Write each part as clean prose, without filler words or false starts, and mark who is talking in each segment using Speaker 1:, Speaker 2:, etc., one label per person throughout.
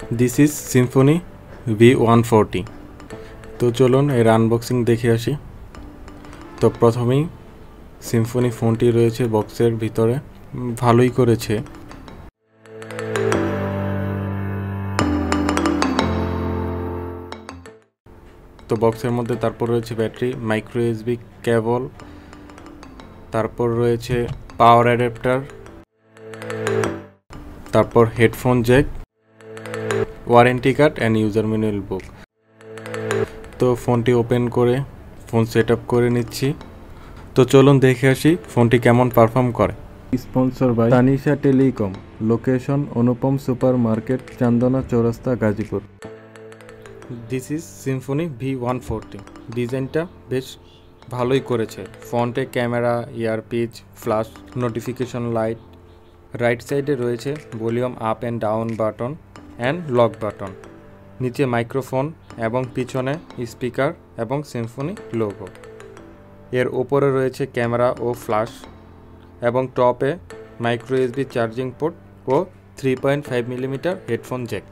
Speaker 1: This is Symphony V140. তো চলুন এর আনবক্সিং দেখে আসি। তো প্রথমেই সিম্ফনি ফোনটি রয়েছে বক্সের ভিতরে, ভালোই করেছে। তো বক্সের মধ্যে তারপর রয়েছে ব্যাটারি, microUSB কেবল, তারপর রয়েছে পাওয়ার অ্যাডাপ্টার, তারপর headphone Jack, warranty card and user manual বুক। তো ফোনটি ওপেন করে ফোন সেট আপ করে নিচ্ছি। তো চলুন দেখে আসি ফোনটি কেমন পারফর্ম করে। Sponsor by Tanisha telecom, location Anupam super market, Chandana Chowrasta, Gazipur. This is Symphony V140। ডিজাইনটা বেশ ভালোই করেছে। ফ্রন্টে camera, earpiece, flash notification light, right সাইডে রয়েছে volume up and down button and lock button, নিচে মাইক্রোফোন এবং পিছনে স্পিকার এবং সিম্ফনি লোগো। এর ওপরে রয়েছে ক্যামেরা ও ফ্ল্যাশ এবং টপে microUSB চার্জিং পোর্ট ও 3.5 মিলিমিটার হেডফোন জ্যাক।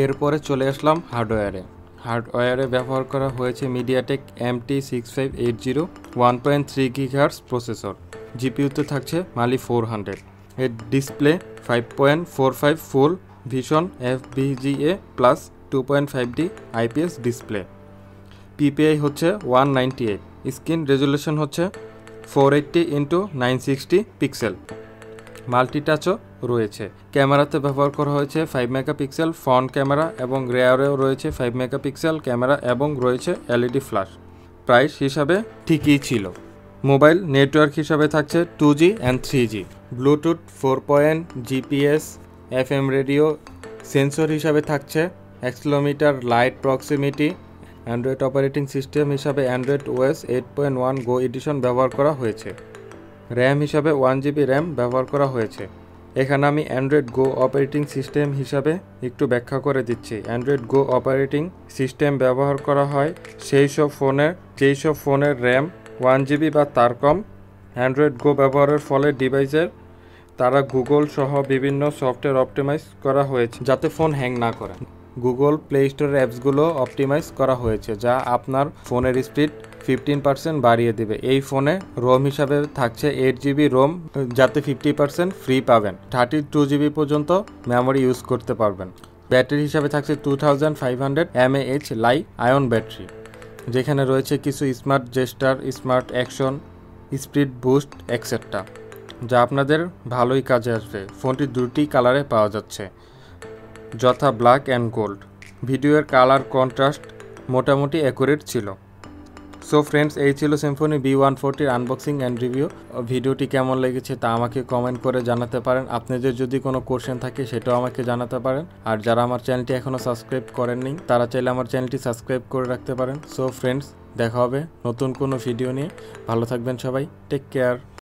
Speaker 1: এরপরে চলে আসলাম হার্ডওয়্যারে ব্যবহার করা হয়েছে মিডিয়াটেক MT6580 1.3 GHz প্রসেসর। জিপিইউতে থাকছে মালি 400। এর display 5.45 full vision FWVGA plus 2.5D IPS display. PPI হচ্ছে 198। স্ক্রিন রেজুলেশন হচ্ছে 480x960 পিক্সেল। মাল্টিটাচও রয়েছে। ক্যামেরাতে ব্যবহার করা হয়েছে 5 মেগাপিক্সেল ফ্রন্ট ক্যামেরা এবং রেয়ারেও রয়েছে 5 মেগাপিক্সেল ক্যামেরা এবং রয়েছে LED ফ্ল্যাশ। প্রাইস হিসাবে ঠিকই ছিল। মোবাইল নেটওয়ার্ক হিসাবে থাকছে 2G and 3G, Bluetooth 4. GPS, FM radio. Sensor হিসাবে থাকছে accelerometer, light proximity. Android operating system হিসাবে অ্যান্ড্রয়েড OS 8.1 গো এডিশন ব্যবহার করা হয়েছে। র্যাম হিসাবে 1GB র্যাম ব্যবহার করা হয়েছে। এখানে আমি অ্যান্ড্রয়েড গো অপারেটিং সিস্টেম হিসাবে একটু ব্যাখ্যা করে দিচ্ছি। অ্যান্ড্রয়েড গো অপারেটিং সিস্টেম ব্যবহার করা হয় যেই সব ফোনের র্যাম 1GB বা তার কম। অ্যান্ড্রয়েড গো ব্যবহারের ফলে ডিভাইসের তারা গুগল সহ বিভিন্ন সফটওয়্যার অপটিমাইজ করা হয়েছে যাতে ফোন হ্যাং না করে। গুগল প্লে স্টোরের অ্যাপসগুলো অপটিমাইজ করা হয়েছে যা আপনার ফোনের স্পিড 15% বাড়িয়ে দেবে। এই ফোনে রোম হিসাবে থাকছে 8GB রোম, যাতে 50% ফ্রি পাবেন। 32GB পর্যন্ত মেমোরি ইউজ করতে পারবেন। ব্যাটারি হিসাবে থাকছে 2500 mAh লাইট আয়ন ব্যাটারি, যেখানে রয়েছে কিছু smart gesture, smart action, speed boost etcetera, যা আপনাদের ভালোই কাজে আসবে। ফোনটি দুটি কালারে পাওয়া যাচ্ছে, যথা ব্ল্যাক অ্যান্ড গোল্ড। ভিডিওর কালার কন্ট্রাস্ট মোটামুটি অ্যাকুরেট ছিল। সো ফ্রেন্ডস, এই ছিল Symphony V140 unboxing and review. ভিডিওটি কেমন লেগেছে তা আমাকে কমেন্ট করে জানাতে পারেন। আপনাদের যদি কোনো কোশ্চেন থাকে সেটাও আমাকে জানাতে পারেন। আর যারা আমার চ্যানেলটি এখনও সাবস্ক্রাইব করেননি তারা চাইলে আমার চ্যানেলটি সাবস্ক্রাইব করে রাখতে পারেন। সো ফ্রেন্ডস, দেখা হবে নতুন কোনো ভিডিও নিয়ে। ভালো থাকবেন সবাই, টেক কেয়ার।